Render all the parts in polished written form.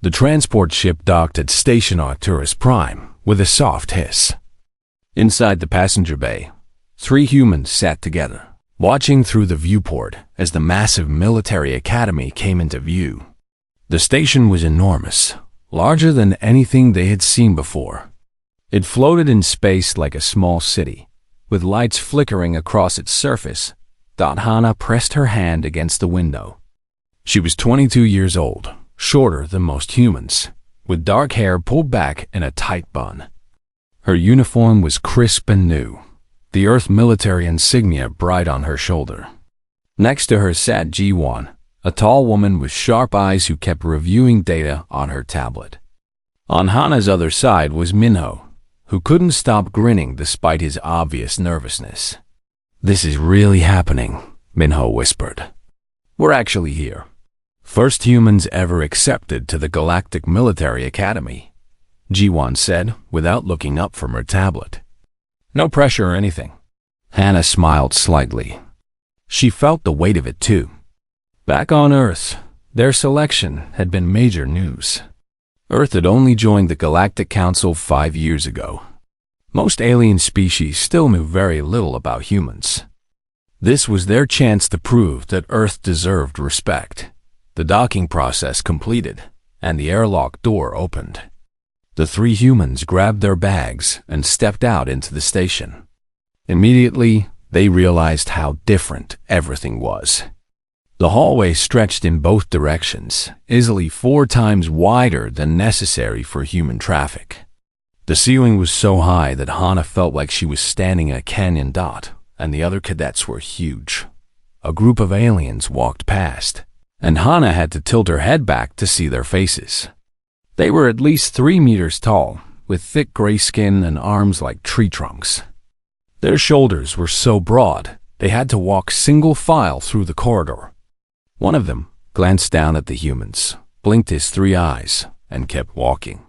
The transport ship docked at Station Arcturus Prime with a soft hiss. Inside the passenger bay, 3 humans sat together, watching through the viewport as the massive military academy came into view. The station was enormous, larger than anything they had seen before. It floated in space like a small city, with lights flickering across its surface. Hana pressed her hand against the window. She was 22 years old, shorter than most humans, with dark hair pulled back in a tight bun. Her uniform was crisp and new, the Earth military insignia bright on her shoulder. Next to her sat Ji-won, a tall woman with sharp eyes who kept reviewing data on her tablet. On Hana's other side was Minho, who couldn't stop grinning despite his obvious nervousness. "This is really happening," Minho whispered. "We're actually here. First humans ever accepted to the Galactic Military Academy," Ji-won said without looking up from her tablet. "No pressure or anything." Hana smiled slightly. She felt the weight of it too. Back on Earth, their selection had been major news. Earth had only joined the Galactic Council 5 years ago. Most alien species still knew very little about humans. This was their chance to prove that Earth deserved respect. The docking process completed, and the airlock door opened. The 3 humans grabbed their bags and stepped out into the station. Immediately, they realized how different everything was. The hallway stretched in both directions, easily 4 times wider than necessary for human traffic. The ceiling was so high that Hana felt like she was standing in a canyon dot, and the other cadets were huge. A group of aliens walked past, and Hana had to tilt her head back to see their faces. They were at least 3 meters tall, with thick gray skin and arms like tree trunks. Their shoulders were so broad, they had to walk single file through the corridor. One of them glanced down at the humans, blinked his 3 eyes, and kept walking.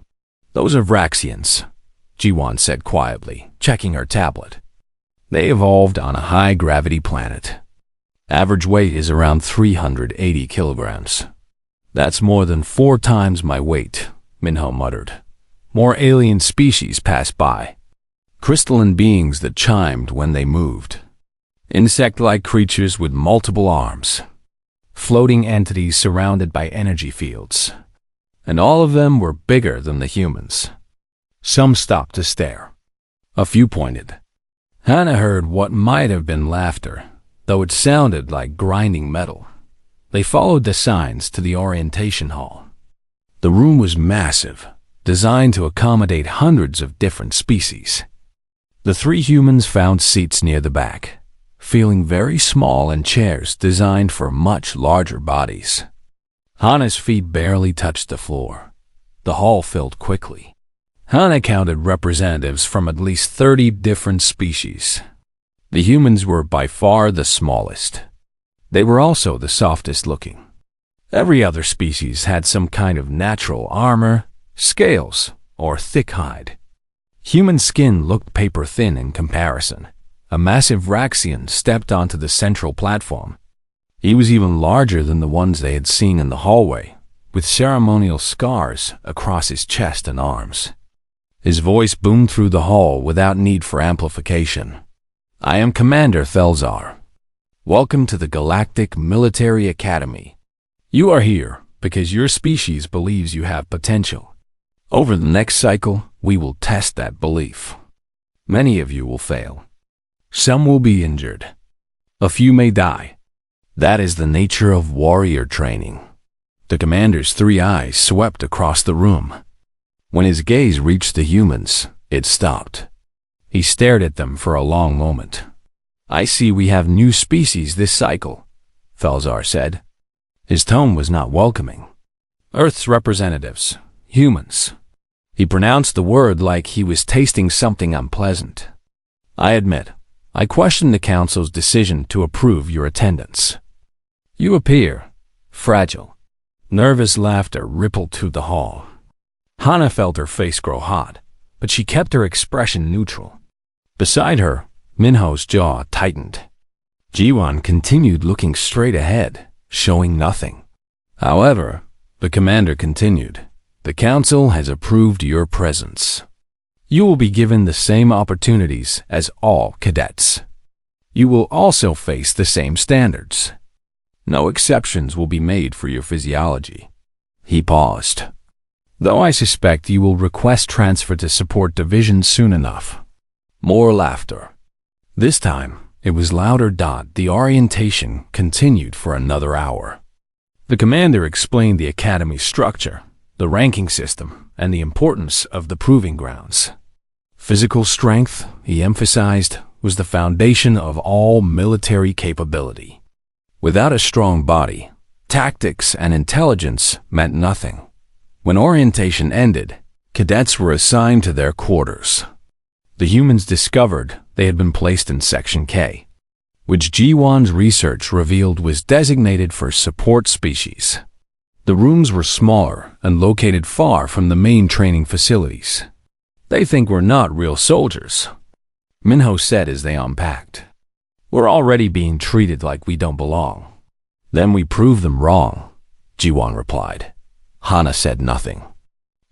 "Those are Vraxians," Ji-won said quietly, checking her tablet. "They evolved on a high-gravity planet. Average weight is around 380 kilograms. That's more than 4 times my weight," Minho muttered. More alien species passed by. Crystalline beings that chimed when they moved. Insect-like creatures with multiple arms. Floating entities surrounded by energy fields. And all of them were bigger than the humans. Some stopped to stare. A few pointed. Hana heard what might have been laughter, though it sounded like grinding metal. They followed the signs to the orientation hall. The room was massive, designed to accommodate hundreds of different species. The 3 humans found seats near the back, feeling very small in chairs designed for much larger bodies. Hana's feet barely touched the floor. The hall filled quickly. Hana counted representatives from at least 30 different species. The humans were by far the smallest. They were also the softest looking. Every other species had some kind of natural armor, scales, or thick hide. Human skin looked paper-thin in comparison. A massive Vraxian stepped onto the central platform. He was even larger than the ones they had seen in the hallway, with ceremonial scars across his chest and arms. His voice boomed through the hall without need for amplification. "I am Commander Thelzar. Welcome to the Galactic Military Academy. You are here because your species believes you have potential. Over the next cycle, we will test that belief. Many of you will fail. Some will be injured. A few may die. That is the nature of warrior training." The commander's 3 eyes swept across the room. When his gaze reached the humans, it stopped. He stared at them for a long moment. "I see we have new species this cycle," Thelzar said. His tone was not welcoming. "Earth's representatives, humans." He pronounced the word like he was tasting something unpleasant. "I admit, I question the Council's decision to approve your attendance. You appear fragile." Nervous laughter rippled through the hall. Hana felt her face grow hot, but she kept her expression neutral. Beside her, Minho's jaw tightened. Ji-won continued looking straight ahead, showing nothing. However, the commander continued. The Council has approved your presence. You will be given the same opportunities as all cadets. You will also face the same standards. No exceptions will be made for your physiology." He paused. "Though I suspect you will request transfer to support division soon enough." More laughter. This time, it was louder. The orientation continued for another hour. The commander explained the academy structure, the ranking system, and the importance of the proving grounds. Physical strength, he emphasized, was the foundation of all military capability. Without a strong body, tactics and intelligence meant nothing. When orientation ended, cadets were assigned to their quarters. The humans discovered they had been placed in Section K, which Ji-Wan's research revealed was designated for support species. The rooms were smaller and located far from the main training facilities. "They think we're not real soldiers," Minho said as they unpacked. "We're already being treated like we don't belong." "Then we prove them wrong," Ji-Wan replied. Hana said nothing.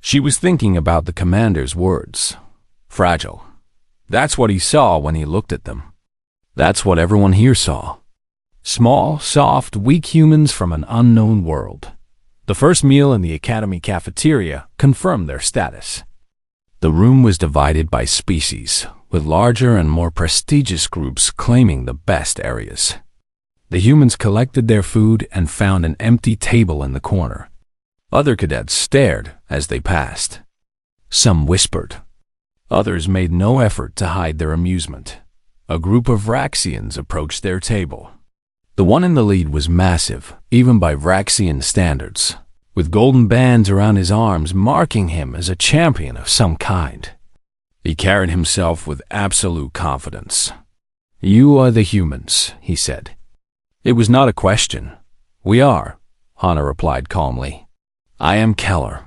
She was thinking about the commander's words. Fragile. That's what he saw when he looked at them. That's what everyone here saw. Small, soft, weak humans from an unknown world. The first meal in the academy cafeteria confirmed their status. The room was divided by species, with larger and more prestigious groups claiming the best areas. The humans collected their food and found an empty table in the corner. Other cadets stared as they passed. Some whispered. Others made no effort to hide their amusement. A group of Vraxians approached their table. The one in the lead was massive, even by Vraxian standards, with golden bands around his arms marking him as a champion of some kind. He carried himself with absolute confidence. "You are the humans," he said. It was not a question. "We are," Hana replied calmly. "I am Keller,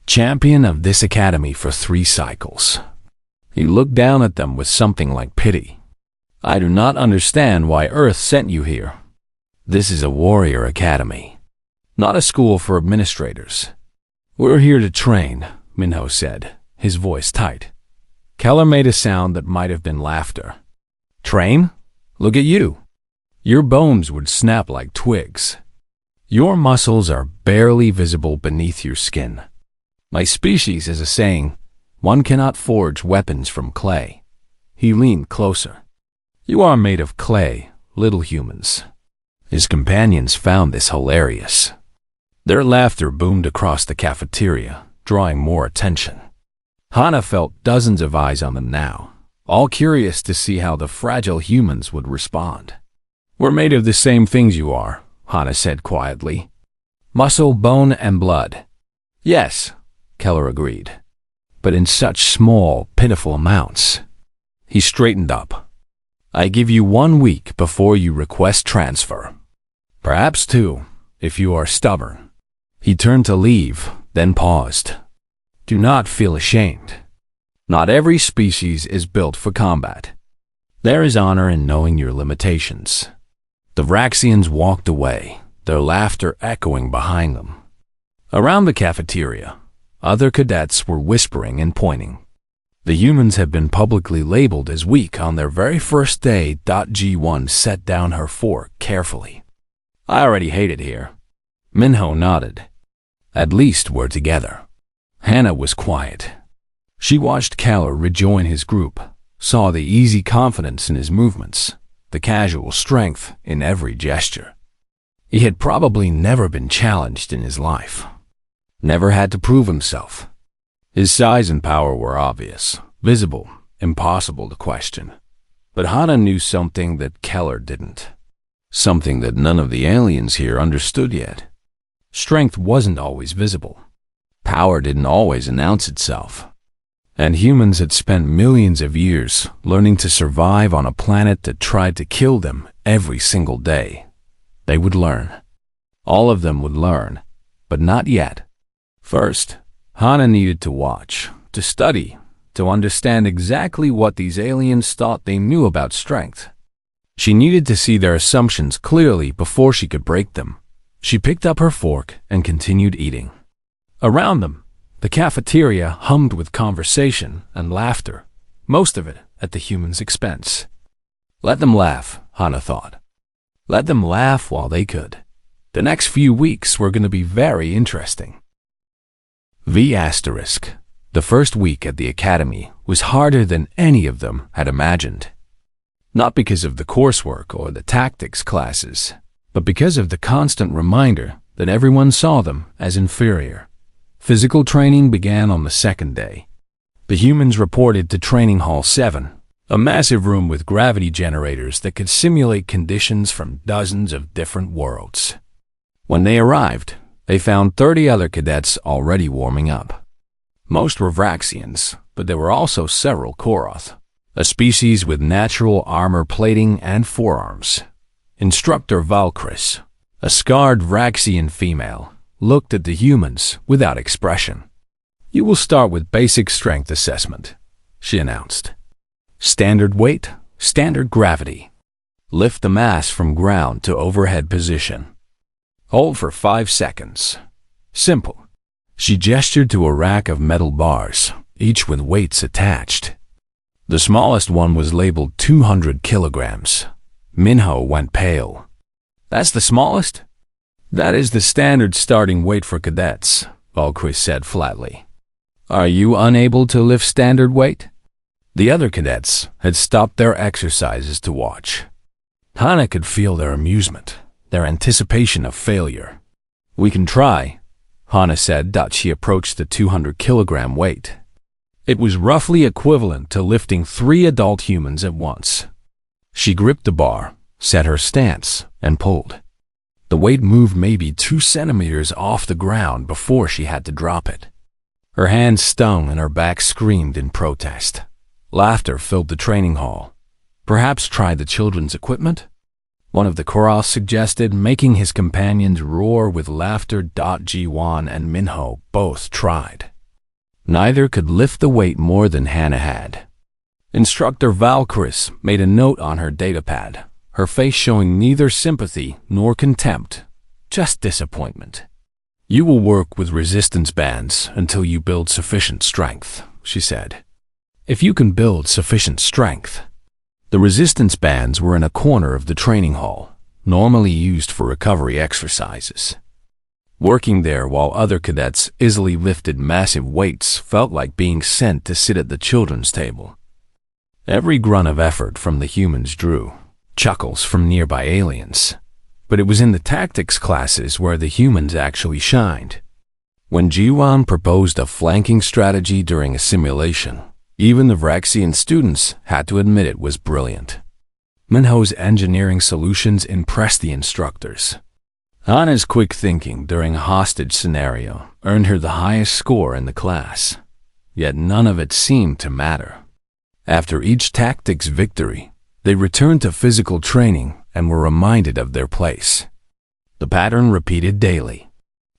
champion of this academy for 3 cycles." He looked down at them with something like pity. "I do not understand why Earth sent you here. This is a warrior academy, not a school for administrators." "We're here to train," Minho said, his voice tight. Keller made a sound that might have been laughter. "Train? Look at you. Your bones would snap like twigs. Your muscles are barely visible beneath your skin. My species has a saying, one cannot forge weapons from clay." He leaned closer. "You are made of clay, little humans." His companions found this hilarious. Their laughter boomed across the cafeteria, drawing more attention. Hana felt dozens of eyes on them now, all curious to see how the fragile humans would respond. "We're made of the same things you are," Hana said quietly. "Muscle, bone, and blood." "Yes," Keller agreed, "but in such small, pitiful amounts." He straightened up. "I give you 1 week before you request transfer. Perhaps 2, if you are stubborn." He turned to leave, then paused. "Do not feel ashamed. Not every species is built for combat. There is honor in knowing your limitations." The Vraxians walked away, their laughter echoing behind them. Around the cafeteria, other cadets were whispering and pointing. The humans had been publicly labeled as weak on their very first day. G1 set down her fork carefully. "I already hate it here." Minho nodded. "At least we're together." Hana was quiet. She watched Keller rejoin his group, saw the easy confidence in his movements, the casual strength in every gesture. He had probably never been challenged in his life, never had to prove himself. His size and power were obvious, visible, impossible to question. But Hana knew something that Keller didn't, something that none of the aliens here understood yet. Strength wasn't always visible. Power didn't always announce itself. And humans had spent millions of years learning to survive on a planet that tried to kill them every single day. They would learn. All of them would learn, but not yet. First, Hana needed to watch, to study, to understand exactly what these aliens thought they knew about strength. She needed to see their assumptions clearly before she could break them. She picked up her fork and continued eating. Around them, The cafeteria hummed with conversation and laughter, most of it at the humans' expense. Let them laugh, Hana thought. Let them laugh while they could. The next few weeks were going to be very interesting. The first week at the academy was harder than any of them had imagined. Not because of the coursework or the tactics classes, but because of the constant reminder that everyone saw them as inferior. Physical training began on the second day. The humans reported to Training Hall 7, a massive room with gravity generators that could simulate conditions from dozens of different worlds. When they arrived, they found 30 other cadets already warming up. Most were Vraxians, but there were also several Koroth, a species with natural armor plating and forearms. Instructor Valkyris, a scarred Vraxian female, looked at the humans without expression. "You will start with basic strength assessment," she announced. "Standard weight, standard gravity. Lift the mass from ground to overhead position. Hold for 5 seconds. Simple." She gestured to a rack of metal bars, each with weights attached. The smallest one was labeled 200 kilograms. Minho went pale. "That's the smallest?" "That is the standard starting weight for cadets," Valkyrie said flatly. "Are you unable to lift standard weight?" The other cadets had stopped their exercises to watch. Hana could feel their amusement, their anticipation of failure. "We can try," Hana said as she approached the 200-kilogram weight. It was roughly equivalent to lifting 3 adult humans at once. She gripped the bar, set her stance, and pulled. The weight moved maybe 2 centimeters off the ground before she had to drop it. Her hands stung and her back screamed in protest. Laughter filled the training hall. "Perhaps try the children's equipment?" One of the Koroth suggested, making his companions roar with laughter. Ji-Wan and Minho both tried. Neither could lift the weight more than Hana had. Instructor Valkyris made a note on her datapad, her face showing neither sympathy nor contempt, just disappointment. "You will work with resistance bands until you build sufficient strength," she said. "If you can build sufficient strength." The resistance bands were in a corner of the training hall, normally used for recovery exercises. Working there while other cadets easily lifted massive weights felt like being sent to sit at the children's table. Every grunt of effort from the humans drew chuckles from nearby aliens, but it was in the tactics classes where the humans actually shined. When Ji-Wan proposed a flanking strategy during a simulation, even the Vraxian students had to admit it was brilliant. Minho's engineering solutions impressed the instructors. Hana's quick thinking during a hostage scenario earned her the highest score in the class, yet none of it seemed to matter. After each tactics victory, they returned to physical training and were reminded of their place. The pattern repeated daily.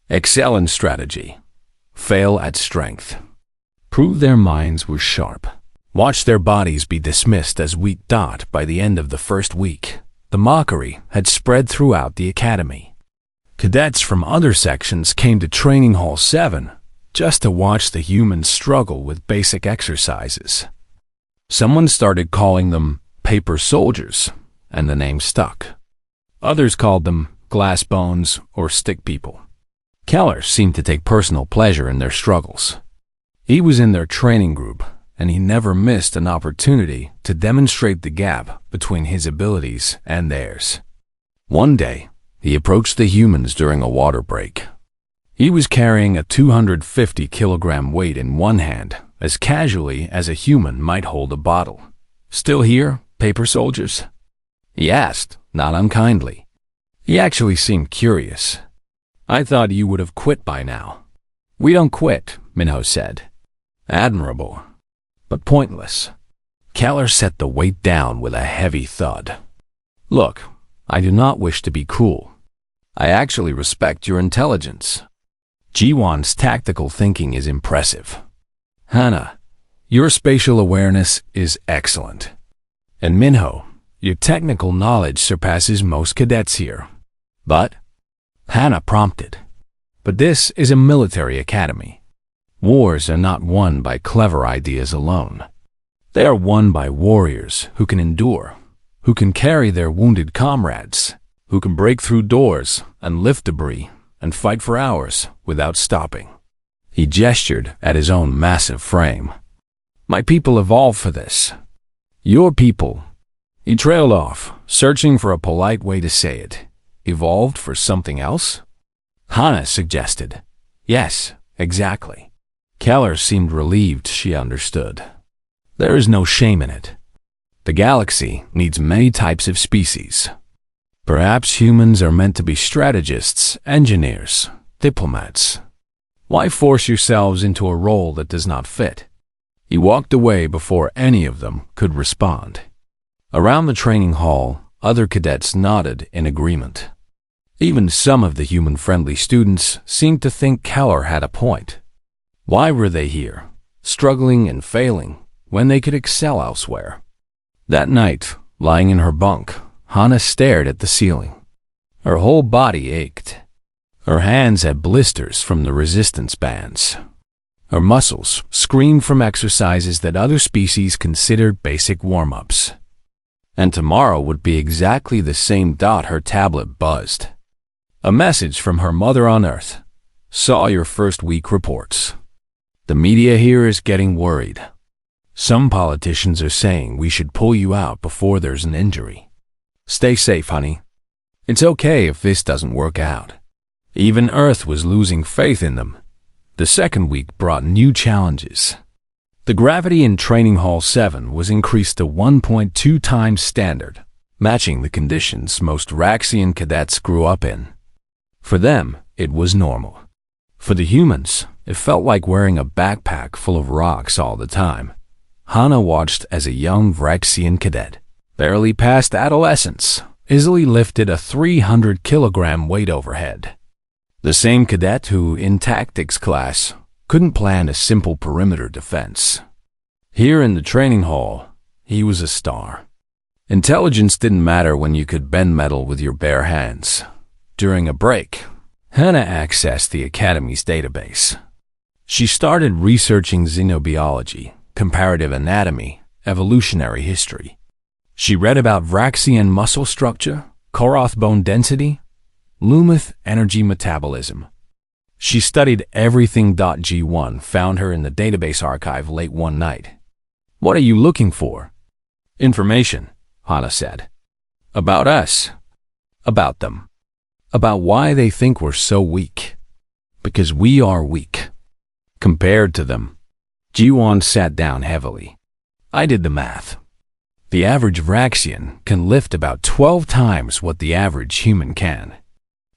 Excel in strategy. Fail at strength. Prove their minds were sharp. Watch their bodies be dismissed as weak. By the end of the first week, the mockery had spread throughout the academy. Cadets from other sections came to Training Hall 7 just to watch the humans struggle with basic exercises. Someone started calling them paper soldiers, and the name stuck. Others called them glass bones or stick people. Keller seemed to take personal pleasure in their struggles. He was in their training group, and he never missed an opportunity to demonstrate the gap between his abilities and theirs. One day, he approached the humans during a water break. He was carrying a 250-kilogram weight in one hand, as casually as a human might hold a bottle. "Still here, paper soldiers?" he asked, not unkindly. He actually seemed curious. "I thought you would have quit by now." "We don't quit," Minho said. Admirable, but pointless. Keller set the weight down with a heavy thud. "Look, I do not wish to be cruel. I actually respect your intelligence. Ji-Wan's tactical thinking is impressive. Hana, your spatial awareness is excellent. And Minho, your technical knowledge surpasses most cadets here. But," Hana prompted, "but this is a military academy. Wars are not won by clever ideas alone. They are won by warriors who can endure, who can carry their wounded comrades, who can break through doors and lift debris and fight for hours without stopping. He gestured at his own massive frame. My people evolved for this. Your people. He trailed off, searching for a polite way to say it. Evolved for something else? Hannah suggested. Yes, exactly. Keller seemed relieved she understood. There is no shame in it. The galaxy needs many types of species. Perhaps humans are meant to be strategists, engineers, diplomats. Why force yourselves into a role that does not fit? He walked away before any of them could respond. Around the training hall, other cadets nodded in agreement. Even some of the human-friendly students seemed to think Keller had a point. Why were they here, struggling and failing, when they could excel elsewhere? That night, lying in her bunk, Hannah stared at the ceiling. Her whole body ached. Her hands had blisters from the resistance bands. Her muscles screamed from exercises that other species considered basic warm-ups. And tomorrow would be exactly the same. Her tablet buzzed. A message from her mother on Earth. Saw your first week reports. The media here is getting worried. Some politicians are saying we should pull you out before there's an injury. Stay safe, honey. It's okay if this doesn't work out. Even Earth was losing faith in them. The second week brought new challenges. The gravity in Training Hall 7 was increased to 1.2 times standard, matching the conditions most Raxian cadets grew up in. For them, it was normal. For the humans, it felt like wearing a backpack full of rocks all the time. Hannah watched as a young Vraxian cadet, barely past adolescence, easily lifted a 300-kilogram weight overhead. The same cadet who, in tactics class, couldn't plan a simple perimeter defense. Here in the training hall, he was a star. Intelligence didn't matter when you could bend metal with your bare hands. During a break, Hannah accessed the Academy's database. She started researching xenobiology, comparative anatomy, evolutionary history. She read about Vraxian muscle structure, Koroth bone density, Lumith energy metabolism. She studied everything. G1 found her in the database archive late one night. What are you looking for? Information, Hannah said. About us. About them. About why they think we're so weak. Because we are weak. Compared to them. G1 sat down heavily. I did the math. The average Vraxian can lift about 12 times what the average human can.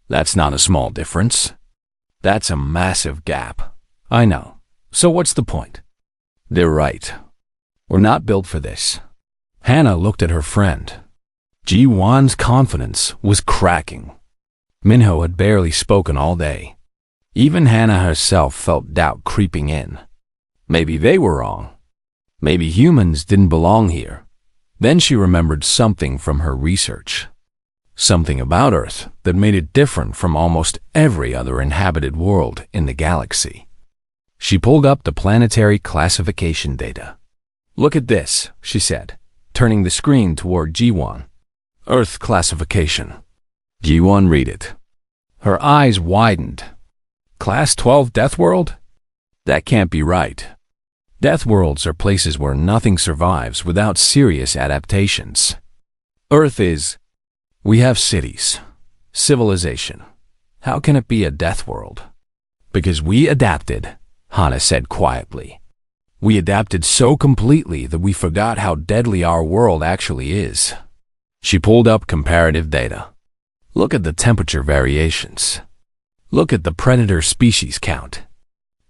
That's not a small difference. That's a massive gap. I know. So what's the point? They're right. We're not built for this. Hannah looked at her friend. Ji-Wan's confidence was cracking. Minho had barely spoken all day. Even Hannah herself felt doubt creeping in. Maybe they were wrong. Maybe humans didn't belong here. Then she remembered something from her research. Something about Earth that made it different from almost every other inhabited world in the galaxy. She pulled up the planetary classification data. Look at this, she said, turning the screen toward G1. Earth classification. G1 read it. Her eyes widened. Class 12 Death World? That can't be right. Death worlds are places where nothing survives without serious adaptations. Earth is... We have cities, civilization. How can it be a death world? Because we adapted, Hannah said quietly. We adapted so completely that we forgot how deadly our world actually is. She pulled up comparative data. Look at the temperature variations. Look at the predator species count.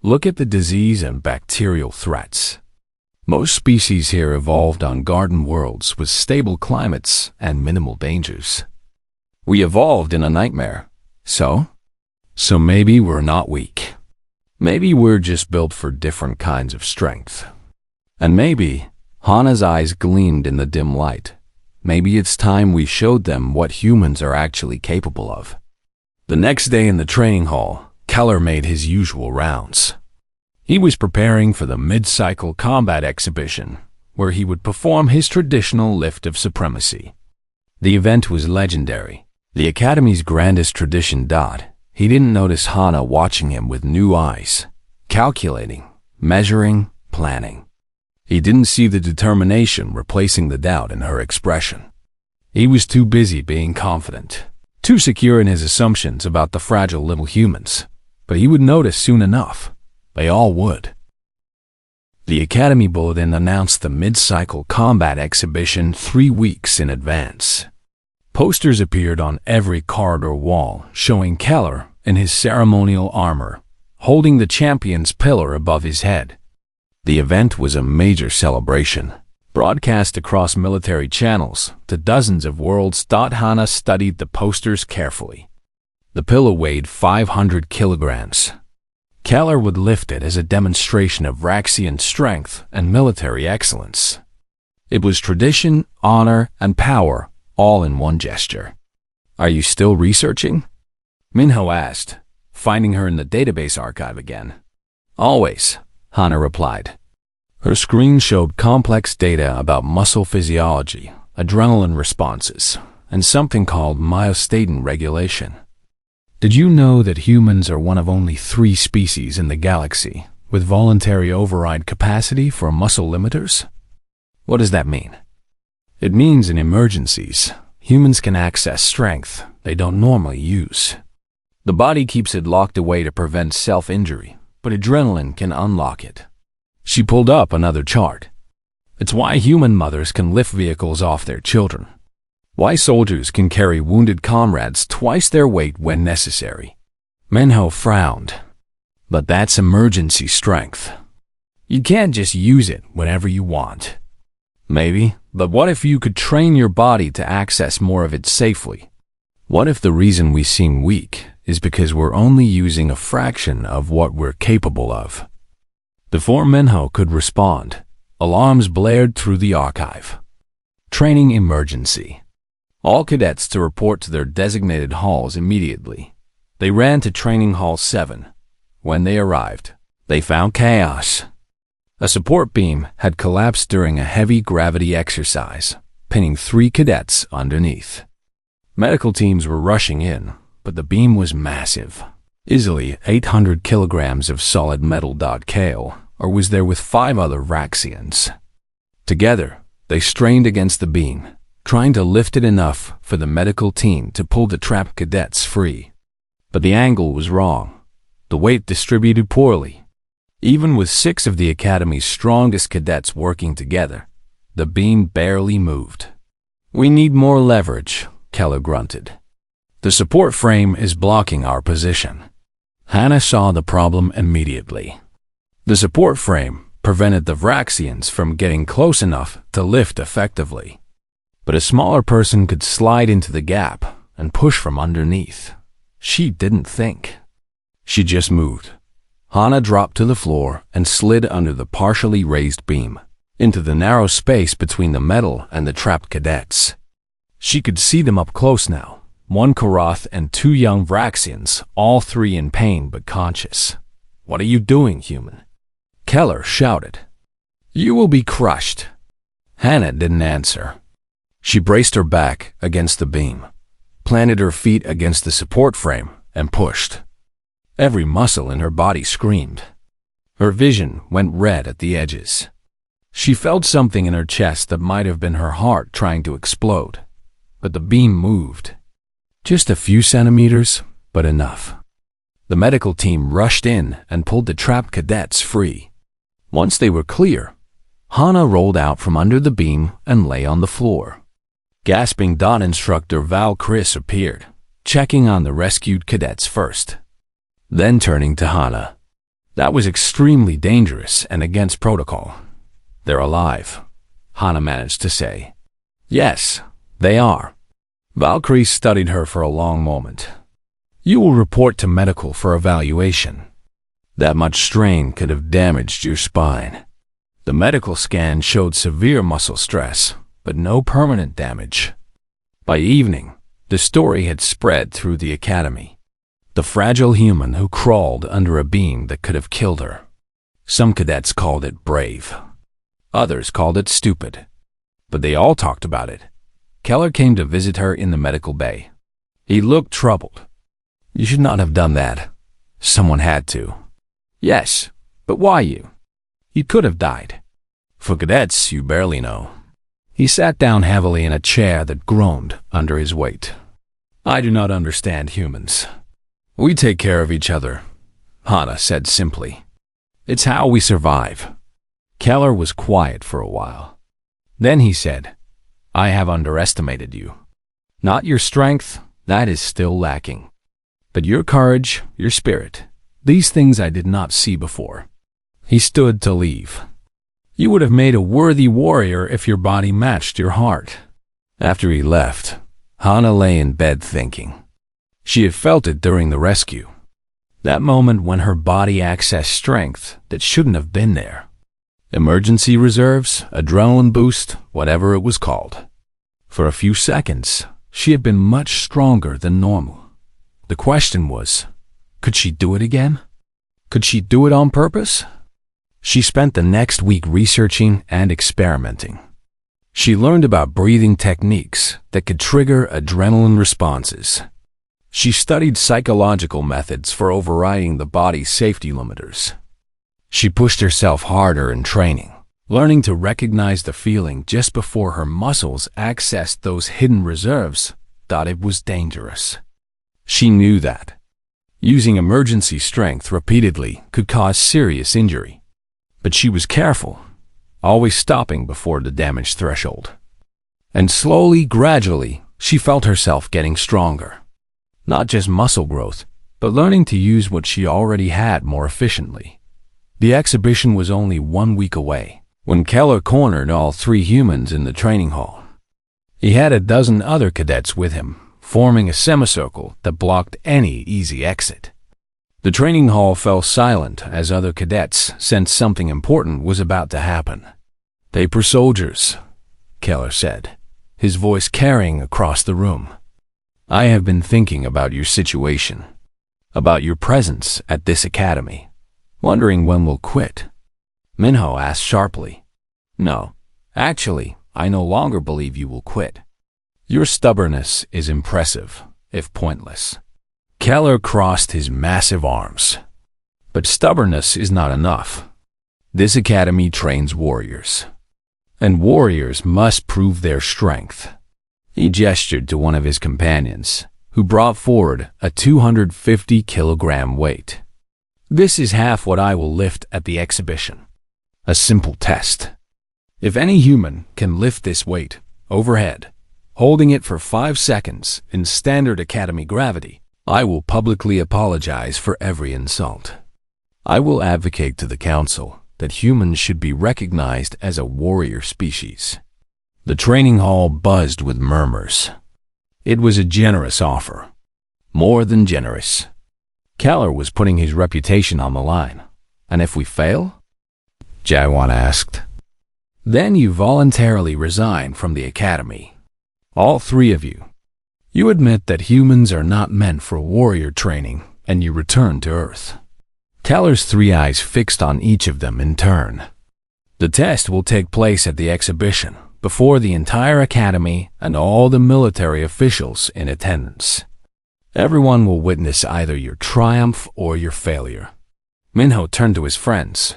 Look at the disease and bacterial threats. Most species here evolved on garden worlds with stable climates and minimal dangers. We evolved in a nightmare. So maybe we're not weak. Maybe we're just built for different kinds of strength. And maybe, Hannah's eyes gleamed in the dim light, maybe it's time we showed them what humans are actually capable of. The next day in the training hall, Keller made his usual rounds. He was preparing for the mid-cycle combat exhibition, where he would perform his traditional lift of supremacy. The event was legendary, the Academy's grandest tradition. He didn't notice Hana watching him with new eyes, calculating, measuring, planning. He didn't see the determination replacing the doubt in her expression. He was too busy being confident, too secure in his assumptions about the fragile little humans. But he would notice soon enough. They all would. The Academy Bulletin announced the mid-cycle combat exhibition 3 weeks in advance. Posters appeared on every corridor wall showing Keller in his ceremonial armor, holding the champion's pillar above his head. The event was a major celebration, broadcast across military channels to dozens of worlds. Hana studied the posters carefully. The pillow weighed 500 kilograms. Keller would lift it as a demonstration of Raxian strength and military excellence. It was tradition, honor, and power, all in one gesture. "Are you still researching?" Minho asked, finding her in the database archive again. "Always," Hana replied. Her screen showed complex data about muscle physiology, adrenaline responses, and something called myostatin regulation. "Did you know that humans are one of only 3 species in the galaxy with voluntary override capacity for muscle limiters?" "What does that mean?" "It means in emergencies, humans can access strength they don't normally use. The body keeps it locked away to prevent self-injury, but adrenaline can unlock it." She pulled up another chart. "It's why human mothers can lift vehicles off their children. Why soldiers can carry wounded comrades twice their weight when necessary." Minho frowned. "But that's emergency strength. You can't just use it whenever you want." "Maybe, but what if you could train your body to access more of it safely? What if the reason we seem weak is because we're only using a fraction of what we're capable of?" Before Minho could respond, alarms blared through the archive. "Training emergency. All cadets to report to their designated halls immediately." They ran to Training Hall 7. When they arrived, they found chaos. A support beam had collapsed during a heavy gravity exercise, pinning 3 cadets underneath. Medical teams were rushing in, but the beam was massive, easily 800 kilograms of solid metal. Kale, or was there with 5 other Raxians. Together, they strained against the beam, trying to lift it enough for the medical team to pull the trapped cadets free. But the angle was wrong. The weight distributed poorly. Even with 6 of the Academy's strongest cadets working together, the beam barely moved. "We need more leverage," Keller grunted. "The support frame is blocking our position." Hana saw the problem immediately. The support frame prevented the Vraxians from getting close enough to lift effectively. But a smaller person could slide into the gap and push from underneath. She didn't think. She just moved. Hana dropped to the floor and slid under the partially raised beam, into the narrow space between the metal and the trapped cadets. She could see them up close now, 1 Karath and 2 young Vraxians, all 3 in pain but conscious. "What are you doing, human?" Keller shouted. "You will be crushed." Hana didn't answer. She braced her back against the beam, planted her feet against the support frame, and pushed. Every muscle in her body screamed. Her vision went red at the edges. She felt something in her chest that might have been her heart trying to explode. But the beam moved. Just a few centimeters, but enough. The medical team rushed in and pulled the trapped cadets free. Once they were clear, Hana rolled out from under the beam and lay on the floor. Gasping, Instructor Val Chris appeared, checking on the rescued cadets first. Then turning to Hana. "That was extremely dangerous and against protocol." "They're alive," Hana managed to say. "Yes, they are." Valkyrie studied her for a long moment. "You will report to medical for evaluation. That much strain could have damaged your spine." The medical scan showed severe muscle stress, but no permanent damage. By evening, the story had spread through the Academy. The fragile human who crawled under a beam that could have killed her. Some cadets called it brave. Others called it stupid. But they all talked about it. Keller came to visit her in the medical bay. He looked troubled. You should not have done that. Someone had to. Yes, but why you? You could have died. For cadets, you barely know. He sat down heavily in a chair that groaned under his weight. I do not understand humans. We take care of each other, Hana said simply. It's how we survive. Keller was quiet for a while. Then he said, I have underestimated you. Not your strength, that is still lacking. But your courage, your spirit, these things I did not see before. He stood to leave. You would have made a worthy warrior if your body matched your heart. After he left, Hana lay in bed thinking. She had felt it during the rescue. That moment when her body accessed strength that shouldn't have been there. Emergency reserves, adrenaline boost, whatever it was called. For a few seconds, she had been much stronger than normal. The question was, could she do it again? Could she do it on purpose? She spent the next week researching and experimenting. She learned about breathing techniques that could trigger adrenaline responses. She studied psychological methods for overriding the body's safety limiters. She pushed herself harder in training, learning to recognize the feeling just before her muscles accessed those hidden reserves, thought it was dangerous. She knew that using emergency strength repeatedly could cause serious injury. But she was careful, always stopping before the damage threshold. And slowly, gradually, she felt herself getting stronger. Not just muscle growth, but learning to use what she already had more efficiently. The exhibition was only 1 week away, when Keller cornered all 3 humans in the training hall. He had a dozen other cadets with him, forming a semicircle that blocked any easy exit. The training hall fell silent as other cadets sensed something important was about to happen. Paper soldiers, Keller said, his voice carrying across the room. I have been thinking about your situation, about your presence at this academy, wondering when we'll quit. Minho asked sharply. No, actually, I no longer believe you will quit. Your stubbornness is impressive, if pointless. Keller crossed his massive arms. But stubbornness is not enough. This academy trains warriors. And warriors must prove their strength. He gestured to one of his companions, who brought forward a 250-kilogram weight. This is half what I will lift at the exhibition. A simple test. If any human can lift this weight, overhead, holding it for 5 seconds in standard academy gravity, I will publicly apologize for every insult. I will advocate to the council that humans should be recognized as a warrior species. The training hall buzzed with murmurs. It was a generous offer. More than generous. Keller was putting his reputation on the line. And if we fail? Jawan asked. Then you voluntarily resign from the academy. All 3 of you. You admit that humans are not meant for warrior training, and you return to Earth. Keller's 3 eyes fixed on each of them in turn. The test will take place at the exhibition, before the entire academy and all the military officials in attendance. Everyone will witness either your triumph or your failure. Minho turned to his friends.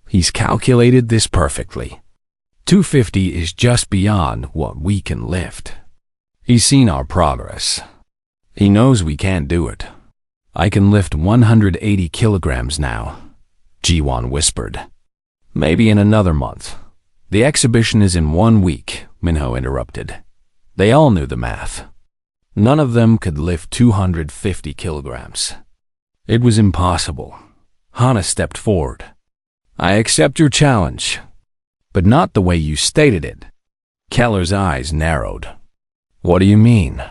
He's calculated this perfectly. 250 is just beyond what we can lift. He's seen our progress. He knows we can't do it. I can lift 180 kilograms now, Jiwan whispered. Maybe in another month. The exhibition is in 1 week, Minho interrupted. They all knew the math. None of them could lift 250 kilograms. It was impossible. Hana stepped forward. I accept your challenge, but not the way you stated it. Keller's eyes narrowed. What do you mean?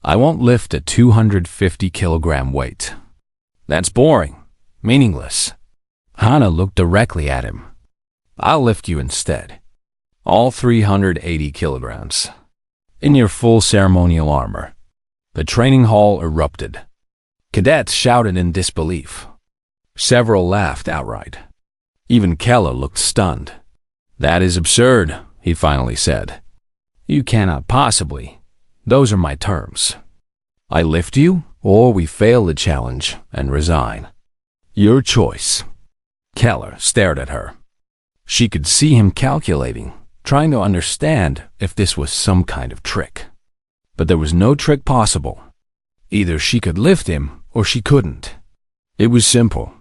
I won't lift a 250-kilogram weight. That's boring, meaningless. Hana looked directly at him. I'll lift you instead. All 380 kilograms. In your full ceremonial armor. The training hall erupted. Cadets shouted in disbelief. Several laughed outright. Even Keller looked stunned. "That is absurd," he finally said. "You cannot possibly. Those are my terms. I lift you, or we fail the challenge and resign. Your choice." Keller stared at her. She could see him calculating, trying to understand if this was some kind of trick. But there was no trick possible. Either she could lift him, or she couldn't. It was simple.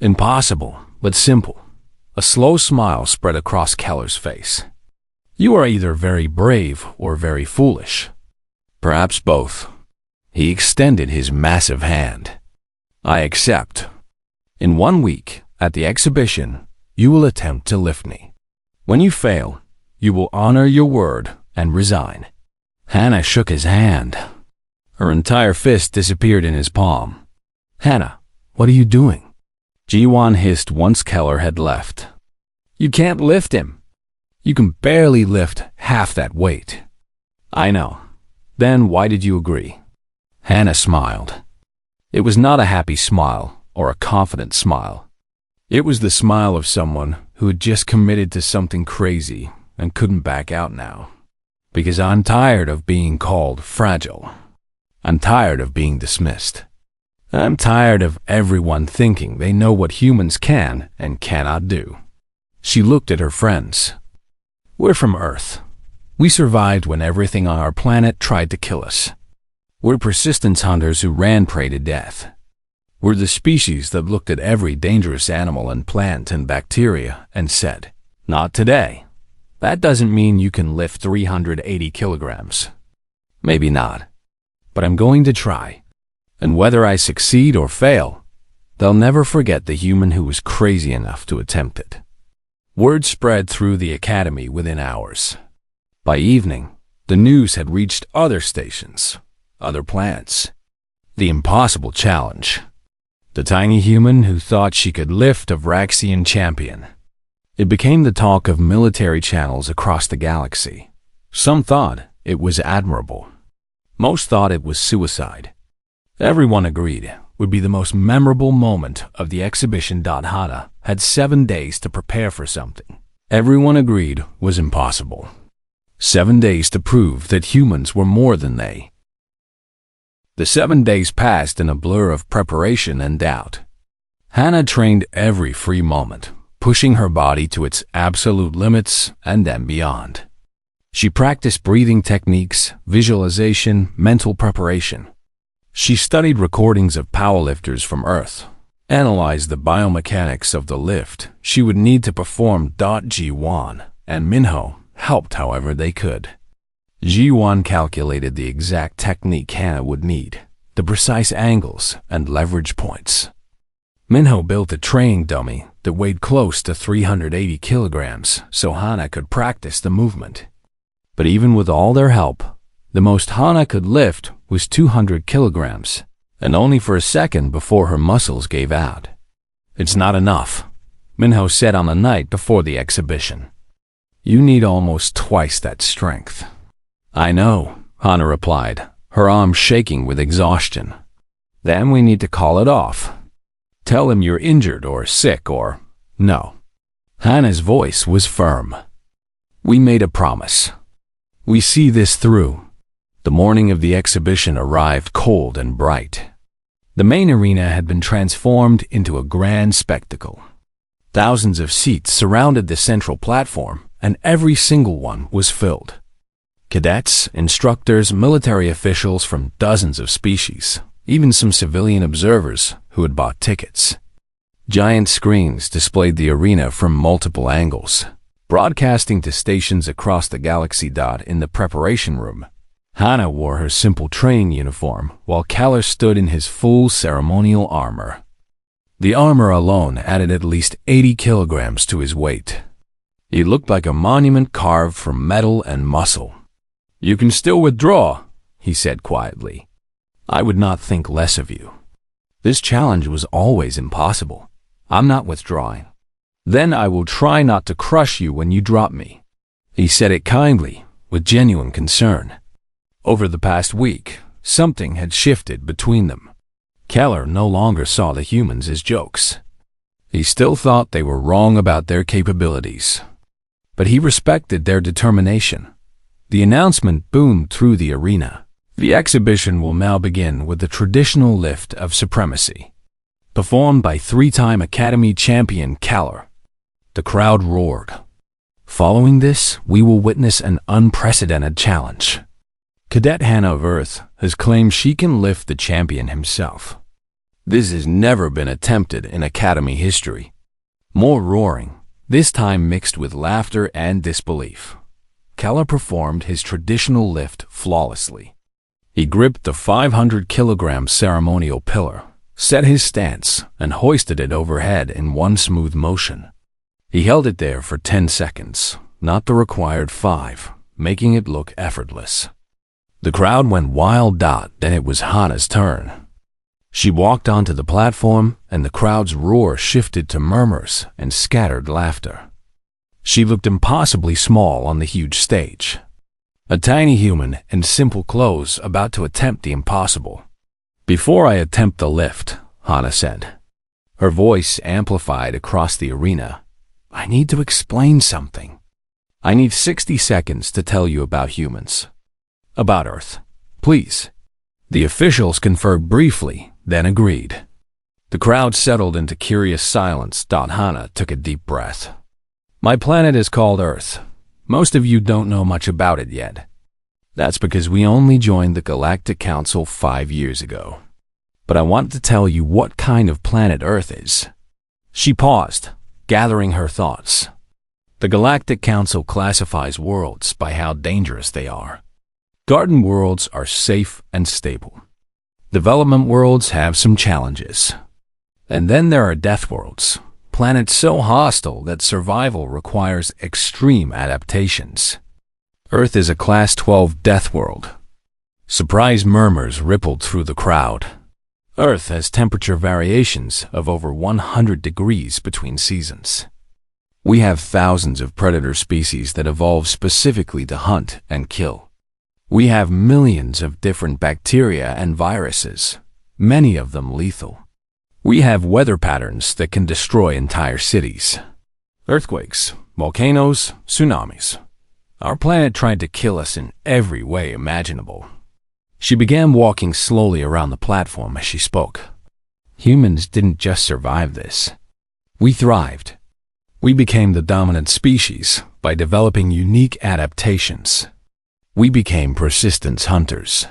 Impossible, but simple. A slow smile spread across Keller's face. "You are either very brave or very foolish. Perhaps both." He extended his massive hand. "I accept. In 1 week, at the exhibition, you will attempt to lift me. When you fail, you will honor your word and resign." Hannah shook his hand. Her entire fist disappeared in his palm. "Hannah, what are you doing?" Ji-Wan hissed once Keller had left. "You can't lift him. You can barely lift half that weight." "I know. Then why did you agree?" Hannah smiled. It was not a happy smile or a confident smile. It was the smile of someone who had just committed to something crazy and couldn't back out now. "Because I'm tired of being called fragile. I'm tired of being dismissed. I'm tired of everyone thinking they know what humans can and cannot do." She looked at her friends. "We're from Earth. We survived when everything on our planet tried to kill us. We're persistence hunters who ran prey to death. We're the species that looked at every dangerous animal and plant and bacteria and said, 'Not today.' That doesn't mean you can lift 380 kilograms. Maybe not. But I'm going to try. And whether I succeed or fail, they'll never forget the human who was crazy enough to attempt it." Word spread through the academy within hours. By evening, the news had reached other stations, other planets. The impossible challenge. The tiny human who thought she could lift a Vraxian champion. It became the talk of military channels across the galaxy. Some thought it was admirable. Most thought it was suicide. Everyone agreed it would be the most memorable moment of the exhibition. Hannah had 7 days to prepare for something everyone agreed was impossible. 7 days to prove that humans were more than they. The 7 days passed in a blur of preparation and doubt. Hannah trained every free moment, pushing her body to its absolute limits and then beyond. She practiced breathing techniques, visualization, mental preparation. She studied recordings of powerlifters from Earth, analyzed the biomechanics of the lift she would need to perform. Ji-Wan and Minho helped however they could. Ji-Wan calculated the exact technique Hannah would need, the precise angles and leverage points. Minho built a training dummy that weighed close to 380 kilograms so Hannah could practice the movement. But even with all their help, the most Hannah could lift was 200 kilograms, and only for a second before her muscles gave out. "It's not enough," Minho said on the night before the exhibition. "You need almost twice that strength." "I know," Hannah replied, her arms shaking with exhaustion. "Then we need to call it off. Tell him you're injured or sick or no." Hannah's voice was firm. "We made a promise. We see this through." The morning of the exhibition arrived cold and bright. The main arena had been transformed into a grand spectacle. Thousands of seats surrounded the central platform, and every single one was filled. Cadets, instructors, military officials from dozens of species, even some civilian observers who had bought tickets. Giant screens displayed the arena from multiple angles, broadcasting to stations across the galaxy. In the preparation room, Hannah wore her simple training uniform while Keller stood in his full ceremonial armor. The armor alone added at least 80 kilograms to his weight. He looked like a monument carved from metal and muscle. "You can still withdraw," he said quietly. "I would not think less of you. This challenge was always impossible. I'm not withdrawing. Then I will try not to crush you when you drop me." He said it kindly, with genuine concern. Over the past week, something had shifted between them. Keller no longer saw the humans as jokes. He still thought they were wrong about their capabilities, but he respected their determination. The announcement boomed through the arena. The exhibition will now begin with the traditional lift of supremacy, performed by three-time Academy champion Kaller. The crowd roared. Following this, we will witness an unprecedented challenge. Cadet Hannah of Earth has claimed she can lift the champion himself. This has never been attempted in Academy history. More roaring, this time mixed with laughter and disbelief. Kaller performed his traditional lift flawlessly. He gripped the 500-kilogram ceremonial pillar, set his stance, and hoisted it overhead in one smooth motion. He held it there for 10 seconds, not the required 5, making it look effortless. The crowd went wild. Then it was Hannah's turn. She walked onto the platform, and the crowd's roar shifted to murmurs and scattered laughter. She looked impossibly small on the huge stage. A tiny human in simple clothes about to attempt the impossible. "Before I attempt the lift," Hannah said, her voice amplified across the arena, "I need to explain something. I need 60 seconds to tell you about humans. About Earth, please." The officials conferred briefly, then agreed. The crowd settled into curious silence. Hannah took a deep breath. "My planet is called Earth. Most of you don't know much about it yet. That's because we only joined the Galactic Council 5 years ago. But I want to tell you what kind of planet Earth is." She paused, gathering her thoughts. The Galactic Council classifies worlds by how dangerous they are. Garden worlds are safe and stable. Development worlds have some challenges. And then there are death worlds, planets so hostile that survival requires extreme adaptations. Earth is a Class 12 death world. Surprise murmurs rippled through the crowd. Earth has temperature variations of over 100 degrees between seasons. We have thousands of predator species that evolve specifically to hunt and kill. We have millions of different bacteria and viruses, many of them lethal. We have weather patterns that can destroy entire cities. Earthquakes, volcanoes, tsunamis. Our planet tried to kill us in every way imaginable. She began walking slowly around the platform as she spoke. Humans didn't just survive this. We thrived. We became the dominant species by developing unique adaptations. We became persistence hunters.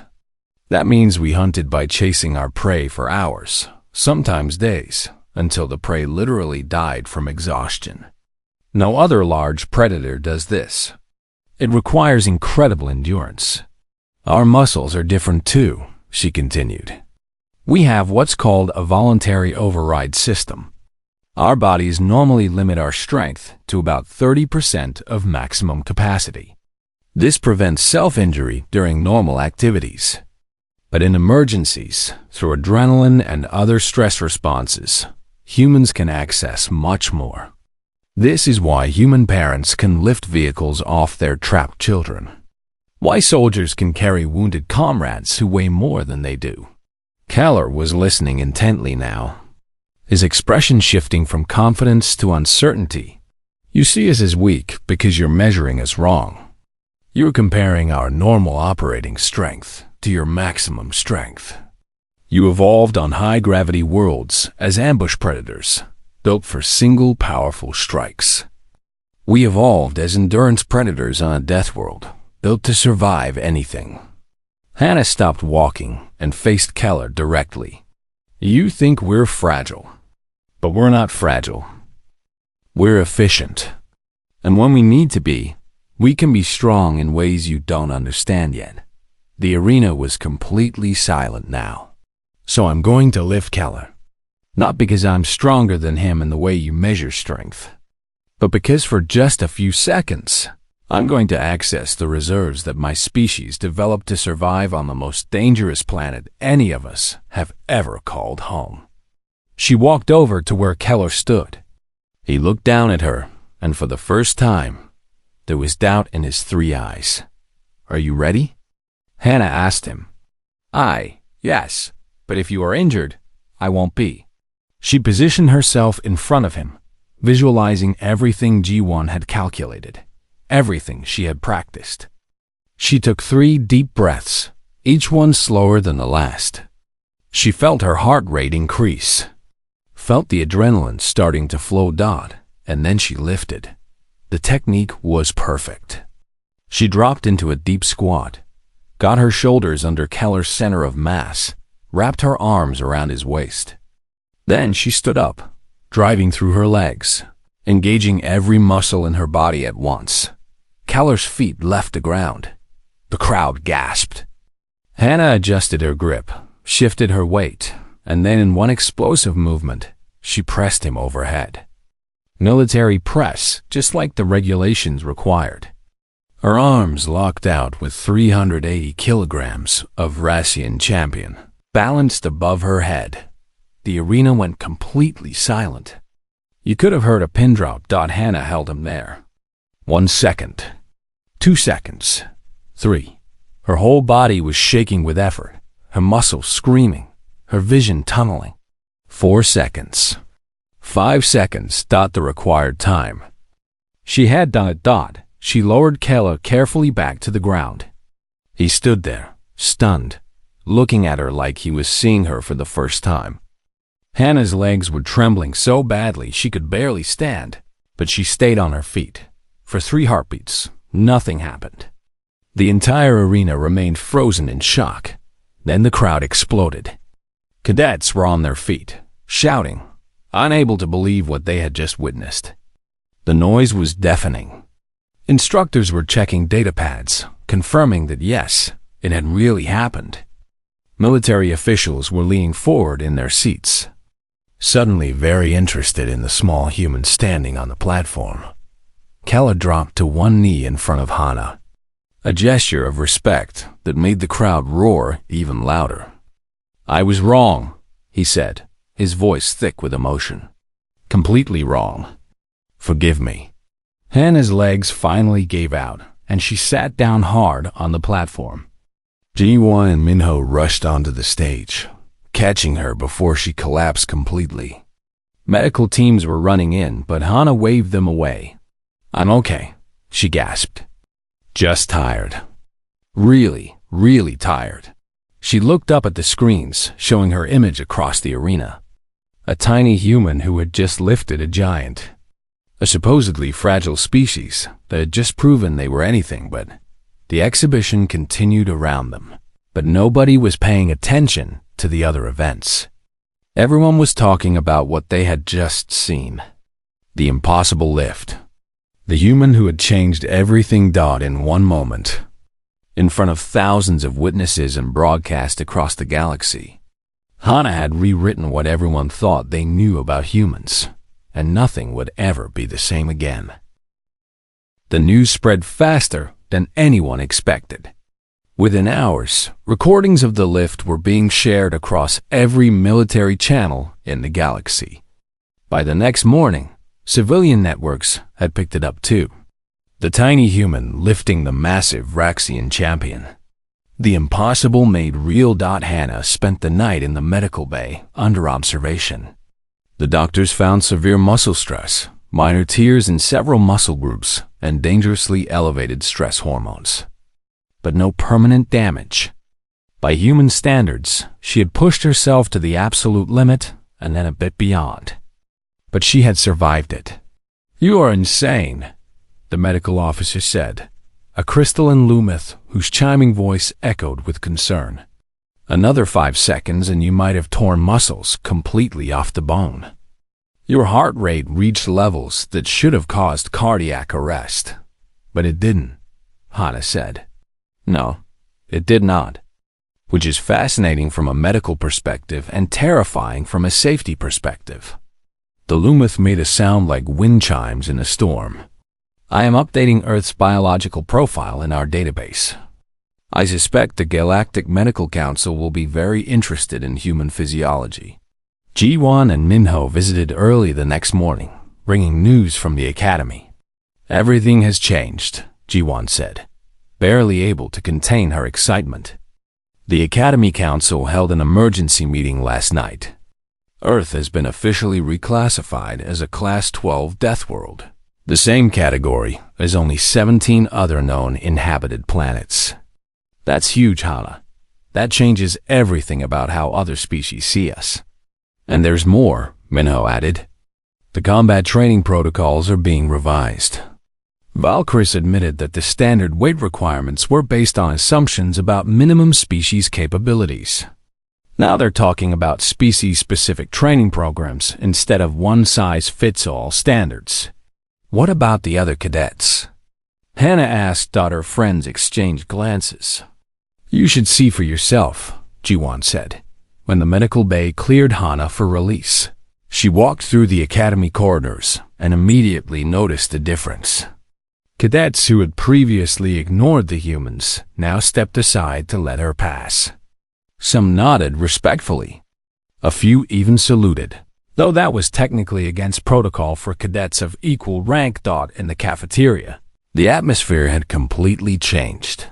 That means we hunted by chasing our prey for hours, sometimes days, until the prey literally died from exhaustion. No other large predator does this. It requires incredible endurance. Our muscles are different too, she continued. We have what's called a voluntary override system. Our bodies normally limit our strength to about 30% of maximum capacity. This prevents self-injury during normal activities. But in emergencies, through adrenaline and other stress responses, humans can access much more. This is why human parents can lift vehicles off their trapped children. Why soldiers can carry wounded comrades who weigh more than they do. Kaller was listening intently now, his expression shifting from confidence to uncertainty. "You see us as weak because you're measuring us wrong. You're comparing our normal operating strength to your maximum strength. You evolved on high-gravity worlds as ambush predators, built for single powerful strikes. We evolved as endurance predators on a death world, built to survive anything." Hannah stopped walking and faced Kaller directly. "You think we're fragile, but we're not fragile. We're efficient. And when we need to be, we can be strong in ways you don't understand yet." The arena was completely silent now. "So I'm going to lift Kaller. Not because I'm stronger than him in the way you measure strength, but because for just a few seconds, I'm going to access the reserves that my species developed to survive on the most dangerous planet any of us have ever called home." She walked over to where Kaller stood. He looked down at her, and for the first time, there was doubt in his 3 eyes. "Are you ready?" Hannah asked him. Yes, but if you are injured, I won't be." She positioned herself in front of him, visualizing everything Ji-won had calculated, everything she had practiced. She took 3 deep breaths, each one slower than the last. She felt her heart rate increase, felt the adrenaline starting to flow, and then she lifted. The technique was perfect. She dropped into a deep squat, got her shoulders under Keller's center of mass, wrapped her arms around his waist. Then she stood up, driving through her legs, engaging every muscle in her body at once. Keller's feet left the ground. The crowd gasped. Hannah adjusted her grip, shifted her weight, and then in one explosive movement, she pressed him overhead. Military press, just like the regulations required. Her arms locked out with 380 kilograms of Russian champion, balanced above her head. The arena went completely silent. You could have heard a pin drop. Hannah held him there. 1 second. 2 seconds. 3. Her whole body was shaking with effort, her muscles screaming, her vision tunneling. 4 seconds. 5 seconds. The required time. She had done it. She lowered Keller carefully back to the ground. He stood there, stunned, looking at her like he was seeing her for the first time. Hannah's legs were trembling so badly she could barely stand, but she stayed on her feet. For 3 heartbeats, nothing happened. The entire arena remained frozen in shock. Then the crowd exploded. Cadets were on their feet, shouting, unable to believe what they had just witnessed. The noise was deafening. Instructors were checking data pads, confirming that yes, it had really happened. Military officials were leaning forward in their seats, suddenly very interested in the small human standing on the platform. Keller dropped to one knee in front of Hannah, a gesture of respect that made the crowd roar even louder. "I was wrong," he said, his voice thick with emotion. "Completely wrong. Forgive me." Hannah's legs finally gave out, and she sat down hard on the platform. Ji-won and Minho rushed onto the stage, catching her before she collapsed completely. Medical teams were running in, but Hannah waved them away. "I'm okay," she gasped. "Just tired. Really, really tired." She looked up at the screens, showing her image across the arena. A tiny human who had just lifted a giant. A supposedly fragile species that had just proven they were anything but. The exhibition continued around them, but nobody was paying attention to the other events. Everyone was talking about what they had just seen. The impossible lift. The human who had changed everything in one moment. In front of thousands of witnesses and broadcast across the galaxy. Hannah had rewritten what everyone thought they knew about humans, and nothing would ever be the same again. The news spread faster than anyone expected. Within hours, recordings of the lift were being shared across every military channel in the galaxy. By the next morning, civilian networks had picked it up too. The tiny human lifting the massive Raxian champion. The impossible made real. Hannah spent the night in the medical bay under observation. The doctors found severe muscle stress, minor tears in several muscle groups, and dangerously elevated stress hormones. But no permanent damage. By human standards, she had pushed herself to the absolute limit and then a bit beyond. But she had survived it. "You are insane," the medical officer said, a crystalline Lumith whose chiming voice echoed with concern. "Another 5 seconds and you might have torn muscles completely off the bone. Your heart rate reached levels that should have caused cardiac arrest. But it didn't," Hannah said. "No, it did not." Which is fascinating from a medical perspective and terrifying from a safety perspective. The Lumith made a sound like wind chimes in a storm. "I am updating Earth's biological profile in our database. I suspect the Galactic Medical Council will be very interested in human physiology." Ji-won and Minho visited early the next morning, bringing news from the academy. "Everything has changed," Ji-won said, barely able to contain her excitement. The Academy Council held an emergency meeting last night. Earth has been officially reclassified as a Class 12 death world, the same category as only 17 other known inhabited planets. That's huge, Hana. That changes everything about how other species see us. And there's more, Minho added. The combat training protocols are being revised. Valkyris admitted that the standard weight requirements were based on assumptions about minimum species capabilities. Now they're talking about species-specific training programs instead of one-size-fits-all standards. What about the other cadets? Hannah asked. Her friends exchanged glances. You should see for yourself, Jiwon said, when the medical bay cleared Hana for release. She walked through the academy corridors and immediately noticed a difference. Cadets who had previously ignored the humans now stepped aside to let her pass. Some nodded respectfully. A few even saluted, though that was technically against protocol for cadets of equal rank. In the cafeteria, the atmosphere had completely changed.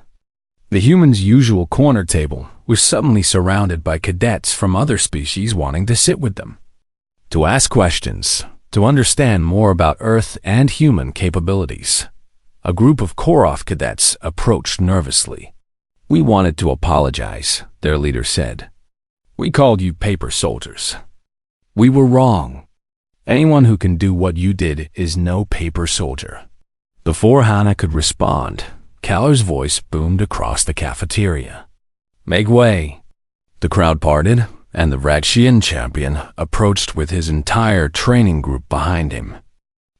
The humans' usual corner table was suddenly surrounded by cadets from other species wanting to sit with them, to ask questions, to understand more about Earth and human capabilities. A group of Koroth cadets approached nervously. We wanted to apologize, their leader said. We called you paper soldiers. We were wrong. Anyone who can do what you did is no paper soldier. Before Hana could respond, Kaller's voice boomed across the cafeteria. Make way. The crowd parted, and the Rakshian champion approached with his entire training group behind him.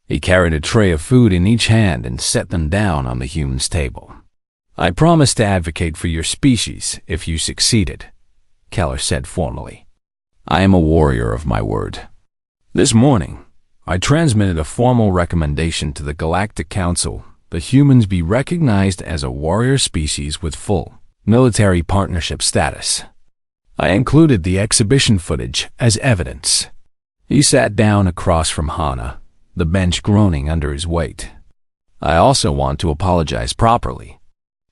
He carried a tray of food in each hand and set them down on the human's table. I promise to advocate for your species if you succeeded, Keller said formally. I am a warrior of my word. This morning, I transmitted a formal recommendation to the Galactic Council that humans be recognized as a warrior species with full military partnership status. I included the exhibition footage as evidence. He sat down across from Hana, the bench groaning under his weight. I also want to apologize properly,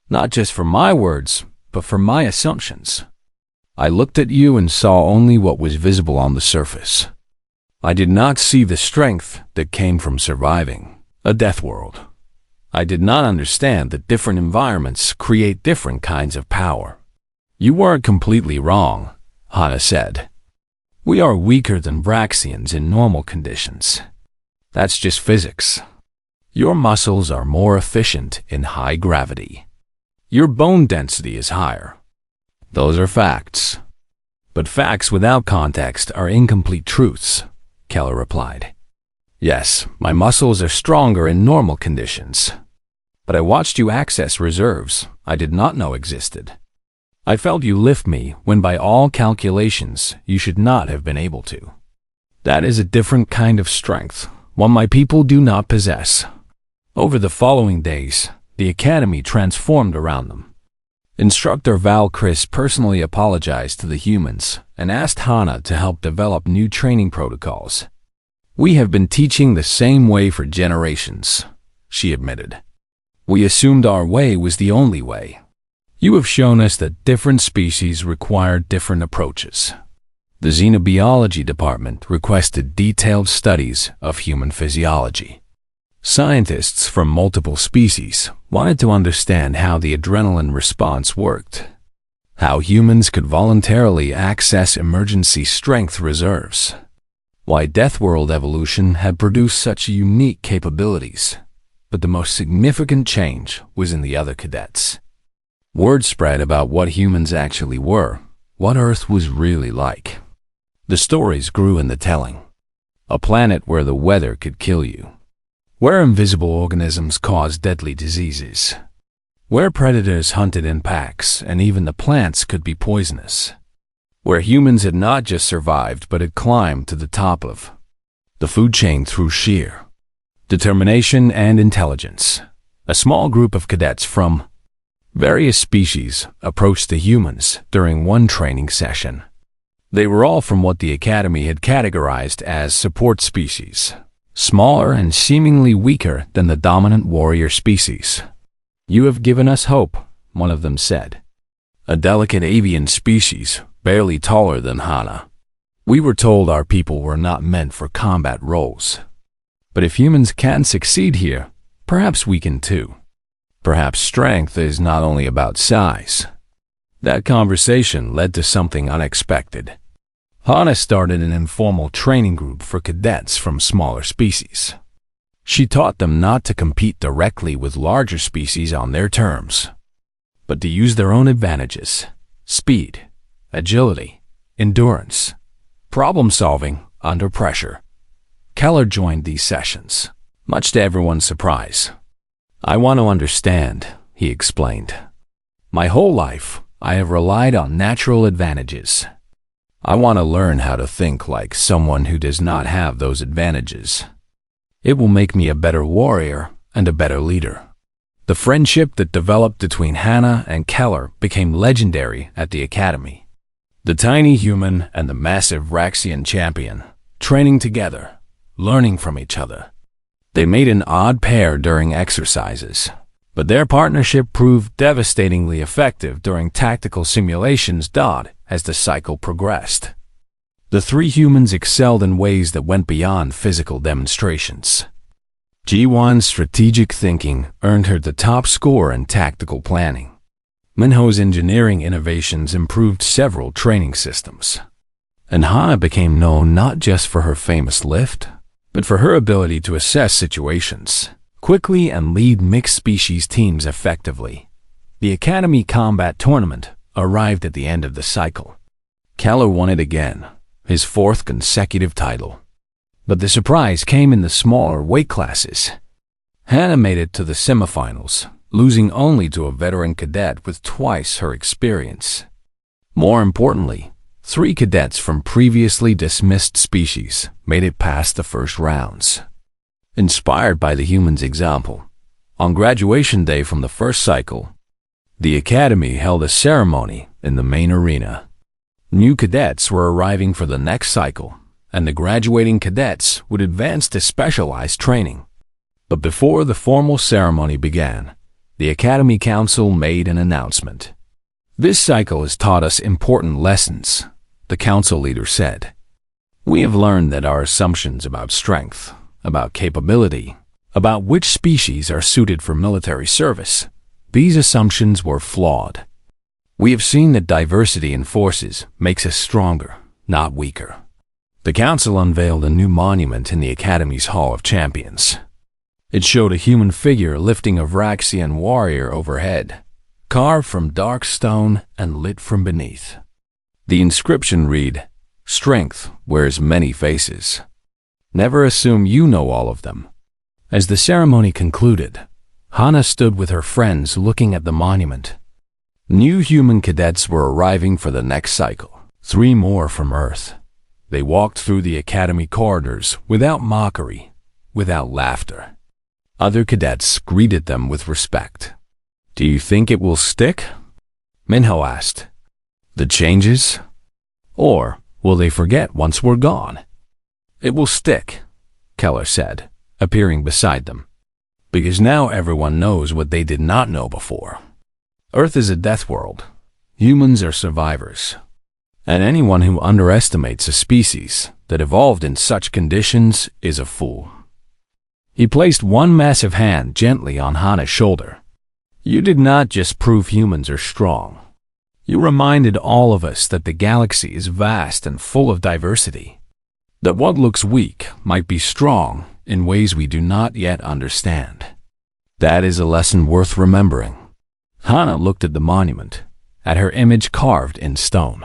not just for my words, but for my assumptions. I looked at you and saw only what was visible on the surface. I did not see the strength that came from surviving a death world. I did not understand that different environments create different kinds of power. You weren't completely wrong, Hana said. We are weaker than Braxians in normal conditions. That's just physics. Your muscles are more efficient in high gravity. Your bone density is higher. Those are facts. But facts without context are incomplete truths, Keller replied. Yes, my muscles are stronger in normal conditions. But I watched you access reserves I did not know existed. I felt you lift me when by all calculations you should not have been able to. That is a different kind of strength, one my people do not possess. Over the following days, the academy transformed around them. Instructor Valkyris personally apologized to the humans and asked Hana to help develop new training protocols. We have been teaching the same way for generations, she admitted. We assumed our way was the only way. You have shown us that different species require different approaches. The Xenobiology department requested detailed studies of human physiology. Scientists from multiple species wanted to understand how the adrenaline response worked, how humans could voluntarily access emergency strength reserves, why Death World evolution had produced such unique capabilities. But the most significant change was in the other cadets. Word spread about what humans actually were, what Earth was really like. The stories grew in the telling. A planet where the weather could kill you, where invisible organisms caused deadly diseases, where predators hunted in packs and even the plants could be poisonous, where humans had not just survived but had climbed to the top of the food chain through sheer determination and intelligence. A small group of cadets from various species approached the humans during one training session. They were all from what the Academy had categorized as support species, smaller and seemingly weaker than the dominant warrior species. You have given us hope, one of them said. A delicate avian species, barely taller than Hana. We were told our people were not meant for combat roles. But if humans can succeed here, perhaps we can too. Perhaps strength is not only about size. That conversation led to something unexpected. Hana started an informal training group for cadets from smaller species. She taught them not to compete directly with larger species on their terms, but to use their own advantages: speed, agility, endurance, problem-solving under pressure. Keller joined these sessions, much to everyone's surprise. "I want to understand," he explained. "My whole life, I have relied on natural advantages. I want to learn how to think like someone who does not have those advantages. It will make me a better warrior and a better leader." The friendship that developed between Hannah and Keller became legendary at the Academy. The tiny human and the massive Raxian champion, training together, learning from each other. They made an odd pair during exercises, but their partnership proved devastatingly effective during tactical simulations as the cycle progressed. The three humans excelled in ways that went beyond physical demonstrations. Ji-Wan's strategic thinking earned her the top score in tactical planning. Minho's engineering innovations improved several training systems. And Hana became known not just for her famous lift, but for her ability to assess situations quickly and lead mixed-species teams effectively. The Academy Combat Tournament arrived at the end of the cycle. Keller won it again, his fourth consecutive title. But the surprise came in the smaller weight classes. Hannah made it to the semifinals, losing only to a veteran cadet with twice her experience. More importantly, 3 cadets from previously dismissed species made it past the first rounds. Inspired by the humans' example, on graduation day from the first cycle, the Academy held a ceremony in the main arena. New cadets were arriving for the next cycle, and the graduating cadets would advance to specialized training. But before the formal ceremony began, the Academy Council made an announcement. "This cycle has taught us important lessons," the council leader said. "We have learned that our assumptions about strength, about capability, about which species are suited for military service, these assumptions were flawed. We have seen that diversity in forces makes us stronger, not weaker." The council unveiled a new monument in the Academy's Hall of Champions. It showed a human figure lifting a Vraxian warrior overhead, carved from dark stone and lit from beneath. The inscription read, "Strength wears many faces. Never assume you know all of them." As the ceremony concluded, Hana stood with her friends looking at the monument. New human cadets were arriving for the next cycle, 3 more from Earth. They walked through the Academy corridors without mockery, without laughter. Other cadets greeted them with respect. "Do you think it will stick?" Minho asked. "The changes? Or will they forget once we're gone?" "It will stick," Keller said, appearing beside them. "Because now everyone knows what they did not know before. Earth is a death world. Humans are survivors. And anyone who underestimates a species that evolved in such conditions is a fool." He placed one massive hand gently on Hana's shoulder. "You did not just prove humans are strong. You reminded all of us that the galaxy is vast and full of diversity. That what looks weak might be strong in ways we do not yet understand. That is a lesson worth remembering." Hana looked at the monument, at her image carved in stone.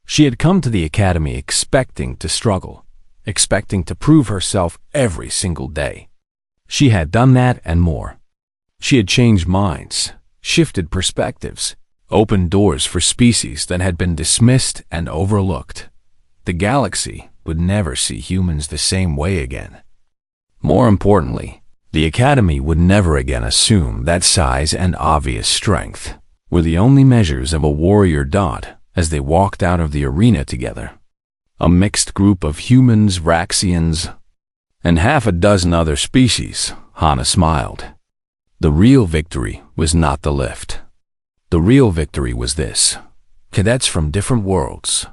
She had come to the Academy expecting to struggle, expecting to prove herself every single day. She had done that and more. She had changed minds, shifted perspectives, opened doors for species that had been dismissed and overlooked. The galaxy would never see humans the same way again. More importantly, the Academy would never again assume that size and obvious strength were the only measures of a warrior as they walked out of the arena together. A mixed group of humans, Raxians, and half a dozen other species, Hana smiled. The real victory was not the lift. The real victory was this: cadets from different worlds,